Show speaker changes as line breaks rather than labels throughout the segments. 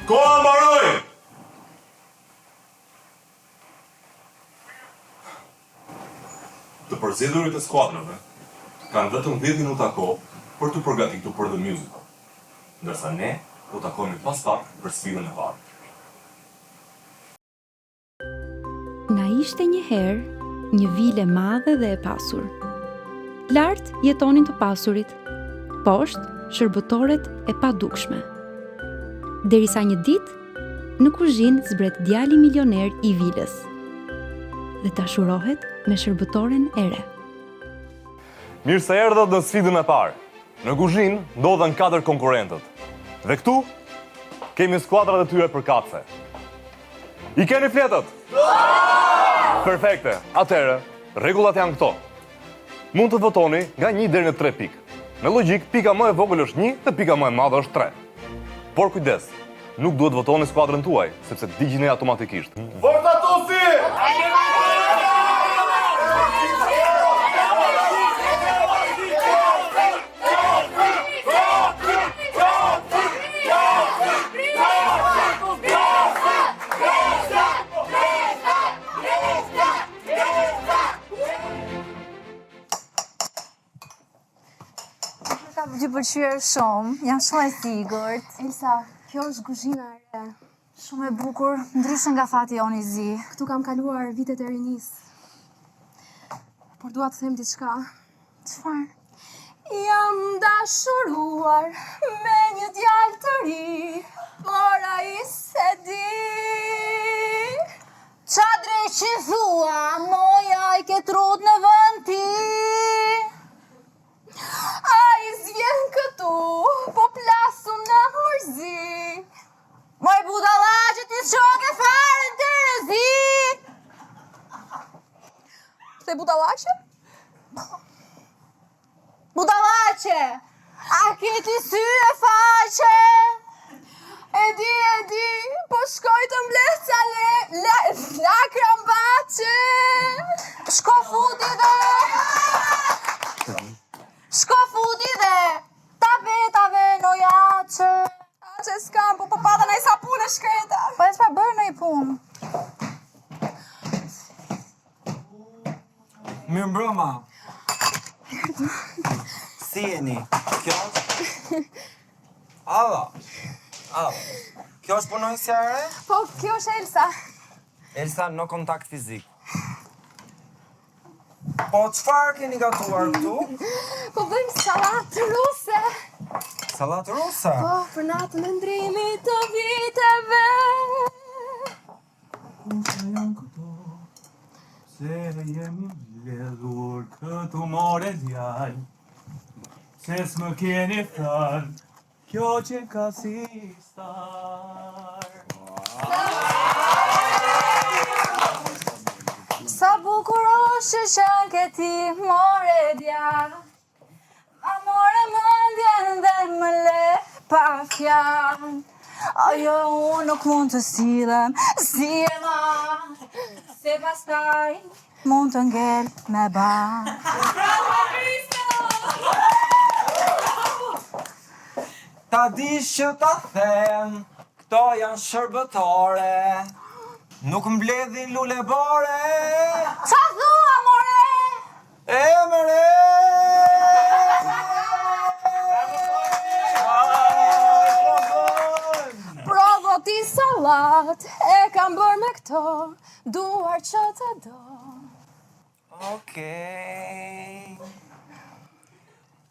Koha mbaroi! Të përzgjedhurit e skuadrave kanë vetëm 10 minuta kohë për të përgatitur për The Musical, ndërsa ne u takojmë pas pak për sfidën e parë.
Na ishte një herë një vile madhe dhe e pasur. Lart jetonin të pasurit, poshtë shërbëtoret e padukshme. Derisa një ditë, në kuzhinë zbret djali milioner i vilës dhe dashurohet me shërbëtoren e re.
Mirë se erdhët në sfidën e parë. Në kuzhinë ndodhen 4 konkurrentët. Dhe këtu kemi skuadrat e tyre përkatëse. I keni fletët? Perfekte. Atëherë, rregullat janë këto. Mund të votoni nga 1 deri në 3 pikë. Me logjik, pika më e vogël është 1 dhe pika më e madhe është 3. Por kujdes, nuk duhet votoni skuadrën tuaj, sepse digjini automatikisht.
Fortatusi!
Që pëlqyer shumë, jam shumë e sigurt. Elsa, kjo është kuzhina e re. Shumë e bukur, ndryshe nga fati jonë i zi.
Këtu kam kaluar vitet e rinis. Por dua të them diçka.
Çfarë?
Jam dashuruar me një djalë të ri, por ai se di.
Qa drejt që thua, moja I ke trut në vend ti.
Ai zvjen këtu, po plasu në hurzi.
Moj budala që ti shoke fare në terezi.
Te budallaqe?
Budalache, a ke ti sy e faqe?
E di, po shkoj të mbledh ca lakra mbaçe.
Shko futi dhe tapetave no jace.
Aqe s'kam, po pata në i sapun e shkreta.
Po e s'pa bërë në I punë.
Mirë mbrëma. Si jeni? Kjo është? Ava. Kjo është punojësja e re?
Po, kjo është Elsa.
Elsa, no kontakt fizik. Po, çfarë keni gatuar këtu?
Po bëjmë salatë ruse.
Salatë ruse?
Po, për natën e ndrimit të viteve.
Janë këto, se jemi mbledhur këtu more djal, se s'më keni thënë, kjo që ka si star.
Sa bukur është që këti more djal. A more mendjen dhe më le pa fjalë. Ajo unë nuk mund të silem si e ma, se pastaj mund të ngel me ba.
Ta dish që ta them, këto janë shërbëtore, nuk mbledhin lule bore.
Qa thua, more?
E mëre!
Provo ti salat, e kam bërë me këto, duar që të do.
Okej.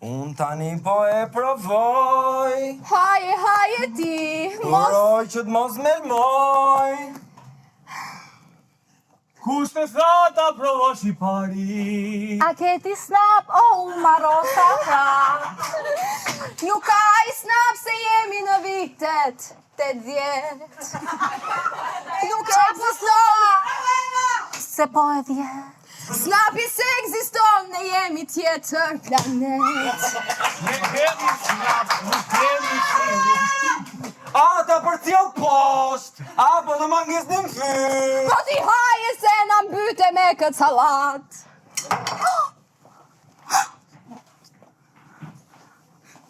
Unë tani po e provoj,
Haje ti, mos...
uroj që t'mos melmoj.
Kush të tha ta provosh I pari?
A ke ti snap, marosa pra.
Nuk ka I snap se jemi në vitet 80. Nuk ekziston,
Se po e vjet.
snapi se ekziston, ne jemi tjetër planet.
Ne kemi snap, nuk kemi shiu.
A ta përcjell poshtë, apo të manges në fyr.
Po ti haje se na mbyte me këtë salat.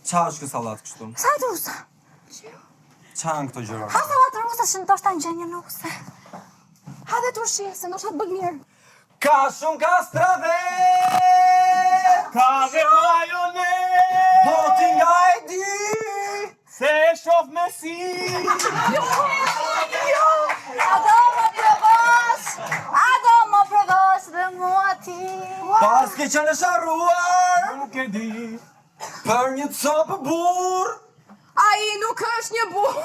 Qa është kë salat kështu?
Sa dusa?
Çan këto gjëra?
Ha sallatë ruse që ndoshta ngjenje nuse.
Ha dhe turshi, se ndoshta të bëj mirë.
Ka shumë kastrave,
Ka dhe majonet,
po ti nga e di.
se e shoh me si.
A do më provosh dhe mua ti.
Pas ke qenë sharruar
Nuk e di.
për një copë burr.
Ai nuk është një burr.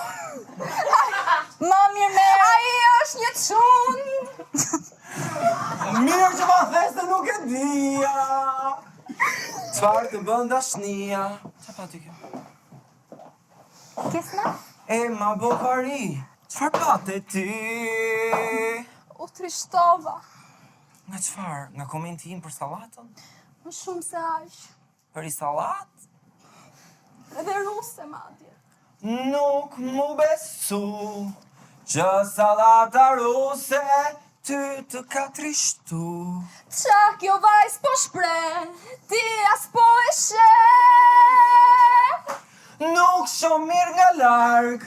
Më mirë me.
Ai është një çun.
Mirë që ma the se nuk e dija. Çfarë të bën dashnia? Qa pa ty kjo?
Kesna?
E ma bokari, çfarë pate ti?
U trishtova.
Nga çfarë? Nga komenti im për sallatën?
Më shumë se aq.
Për i sallat?
Edhe ruse madje.
Nuk mu besu që sallata ruse ty të ka trishtu.
Qa kjo vajz po shpreh, ti as po e sheh.
Nuk shumë mirë nga larg,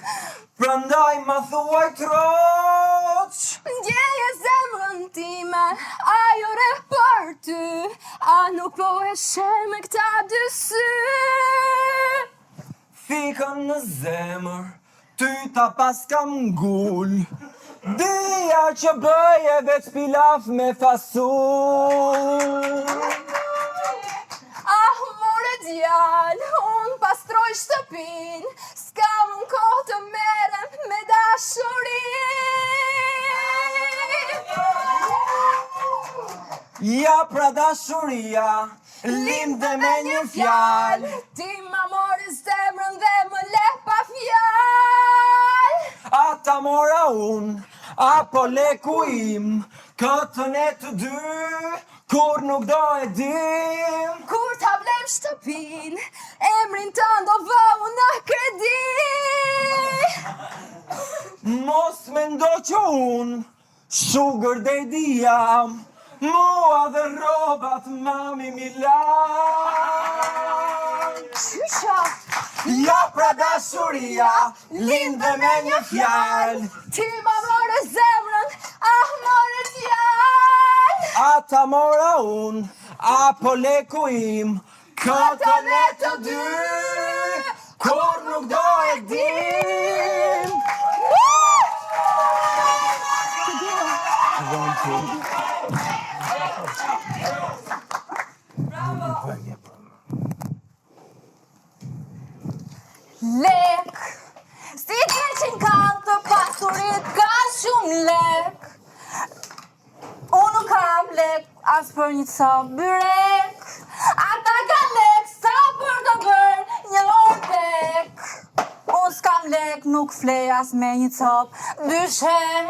prandaj ma thuaj troq.
Ndjeje zemrën time, ajo re për ty, a nuk po e sheh me këta dy sy.
Fikën në zemër, ty ta pas kam ngull. Dija që bëje veç pilaf me fasul.
Ah, more djal, unë pastroj shtëpin, s'kam në kohë të merem me dashurin.
Ja pra dashuria, linde me një fjalë.
Ti ma mori zemrën dhe më le pa fjalë.
Ata mora unë, apo leku im, këtën e të dy, kur nuk do e dim.
Kur ta blem shtëpin, emrin të ndo vëu në kredi.
Mos me ndo që unë, sugar daddy jam, mua dhe robat mami Milan.
Qysha,
Ja pra dashuria, linde me një fjalë.
ti ma more zemrën, ah more djal.
Ata mora unë, apo leku im, këtën e të dy, kur nuk do e dim.
Lek, si ti që kanë të pasurit, ka shumë lek. Unë nuk kam lek, as për një copë byrek. Ata ka lek, sa për të bërë një lortek. Unë s'kam lek, nuk flej as me një copë dyshek.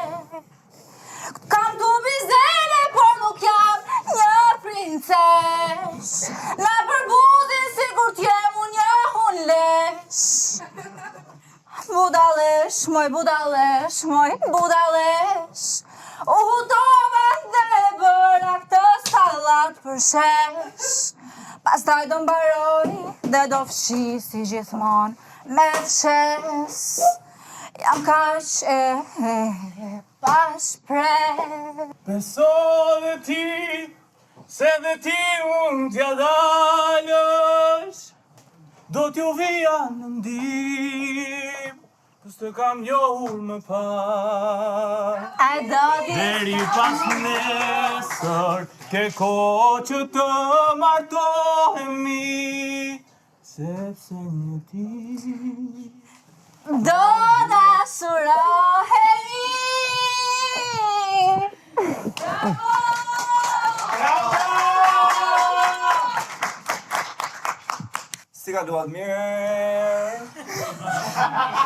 Kam të bizele, por nuk jam një princesh. Na për buzin sigur t'jem unë një hunlesh. Budalesh, moj budalesh, moj budalesh. U hutova dhe bëra këtë sallat për shesh. Pastaj do mbaroj dhe do fshi si gjithmon me shes. Jam kaq e pa shpreh.
Beso dhe ti, se dhe ti unë t'ja dalësh. Do t'ju vija në ndim, kus të kam njohur më parë.
Ai do ti
Deri pas nesër, ke kohë që të martohemi, sepse një ditë
do dashurohemi.
Si ka duat mirë,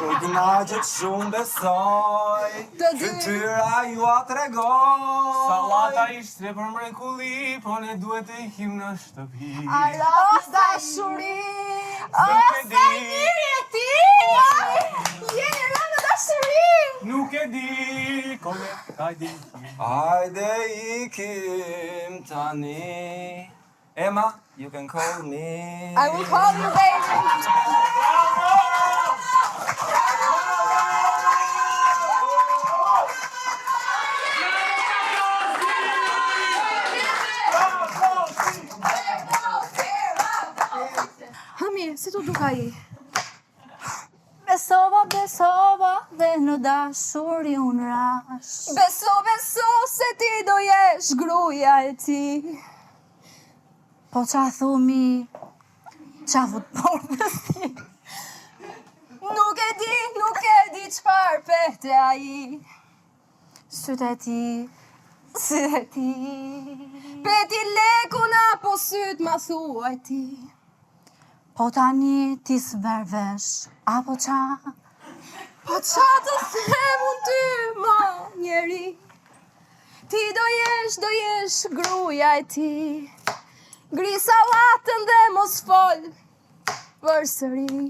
kur kënaqet shumë besoj,
Të dy.
fytyra ju a tregoj.
Sallata ishte për mrekulli, po ne duhet të ikim në shtëpi.
Aras dashuri.
Nuk e di,
Mirë ti, jeni rënë në dashuri.
nuk e di, kome, hajde ikim.
Hajde ikim tani. Emma, you can call me.
I will call you baby.
ai. Besova dhe në dashuri unë rash.
Beso se ti do jesh gruaja e ti.
Po qa thumi, qa vut portës ti.
Nuk e di çfarë pete ai.
Sytë e ti.
Peti lekun apo syt ma thuaj ti.
Po tani ti s'vervesh, apo qa?
Po qa të them unë ty, ma njeri. Ti do jesh gruaja e ti. Ngri sallatën dhe mos fol përsëri.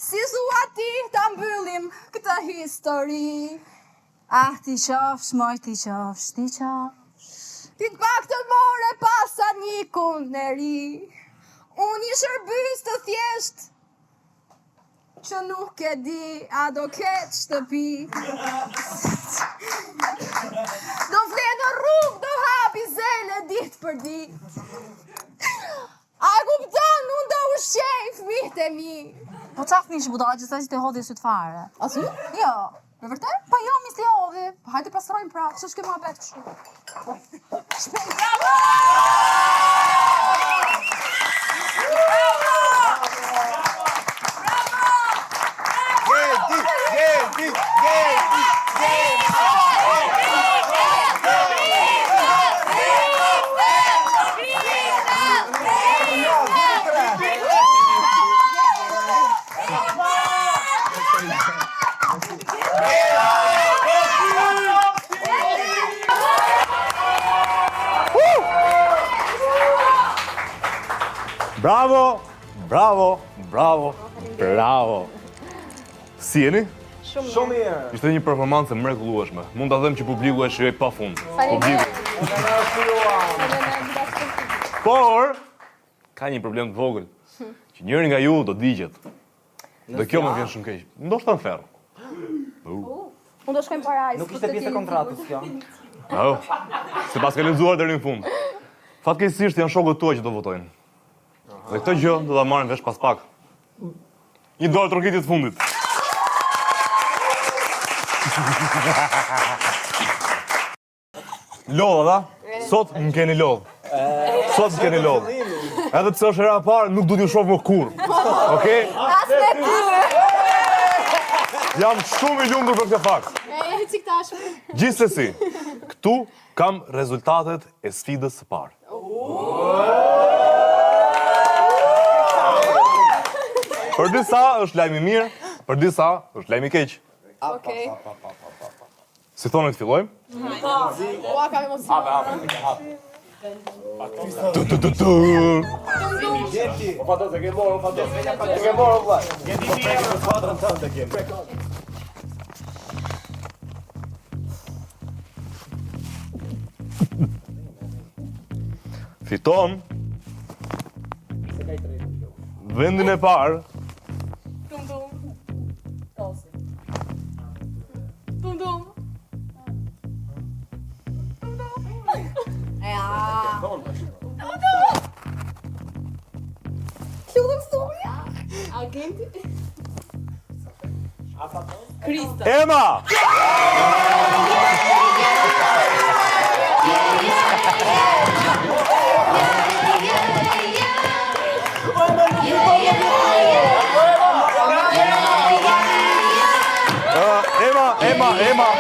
Si thua ti ta mbyllim këtë histori.
Ah, ti qofsh, moj, ti qofsh.
Ti t'paktën more pasa një kun e ri. Unë një shërbys të thjesht që nuk e di a do ketë shtëpi. Do vle në rrugë, do hapi zele ditë për ditë. A kupton, unë do ushqej fëmijët e mi.
Po qa fmish budala që sa që të hodhi sytë fare?
Asu?
Jo.
Me vërtet?
Pa jo, mi s'li hodhi.
Hajde pasrojmë pra, që shke ma betë kështu. Shpejt,
Bravo. Si jeni?
Shumë mirë.
Ishte një performancë mrekullueshme. Mund ta them që publiku e shijoi pafund. Por ka një problem të vogël. Që njëri nga ju do digjet. Dhe kjo më vjen shumë keq. Ndoshta në ferr.
unë do shkojmë parajs.
Nuk ishte pjesë e kontratës kjo.
Se pas ka lexuar deri në fund. Fatkeqësisht janë shokët tuaj që do votojnë. Dhe këtë gjë do ta marrin vesh pas pak. Një dorë trokitit fundit. Lodh, da? Sot më keni lodh. Sot më keni lodh. Edhe pse është hera e parë, nuk du t'ju shoh më kurrë. Okej?
As me ty!
Jam shumë i lumtur për këtë fakt.
Cik tashmë.
Gjithsesi, këtu kam rezultatet e sfidës së parë. Për disa është lajm i mirë, për disa është lajm i keq.
Okej.
Si thonë të fillojmë?
Ua, kam emocion.
Fiton vendin e parë
Tum tum. Tum tum. Kludëm soja. Agenti. Krista.
Ema! Ema,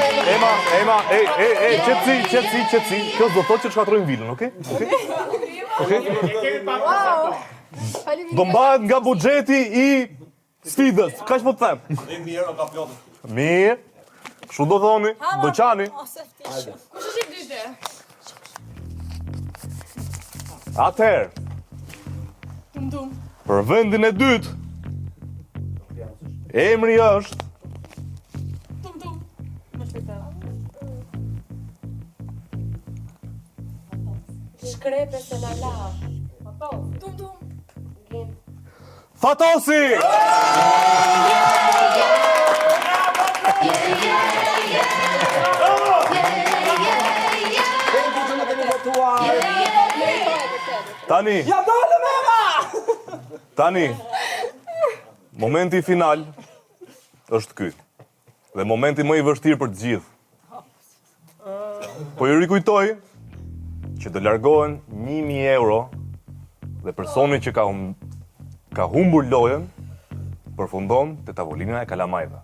qetësi, kjo do thotë që të shkatrojmë vilën, okej?
Wow.
Do mbahet nga buxheti i sfidës, kaq po të them. Mirë, kështu do thoni, do qani.
Kush është i dytë?
Atëherë,
Tum tum.
për vendin e dytë, emri është
Tum tum. Më shpejtë. Shkrepe se na la. Tum tum.
Fatosi! Tani, Momenti final është ky. Dhe momenti më i vështirë për të gjithë. Po ju rikujtoj që të largohen 1.000 euro dhe personi që ka humbur lojën përfundon te tavolina e kalamajve.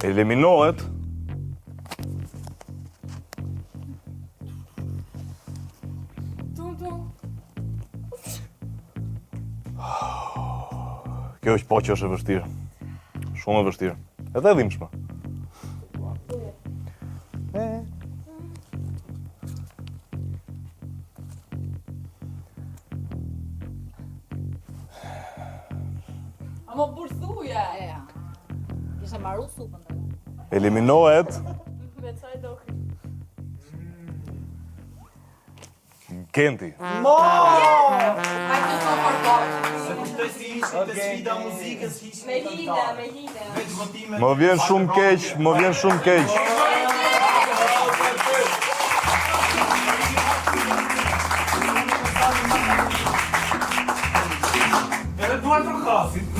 Eliminohet Kjo është po që është e vështirë. Shumë e vështirë. Edhe e dhimbshme.
Amo burthuja. Isha marru supën.
Eliminohet
Me çaj doki.
Kenti.
Me hine.
Më vjen shumë keq.
Edhe duar për kasit.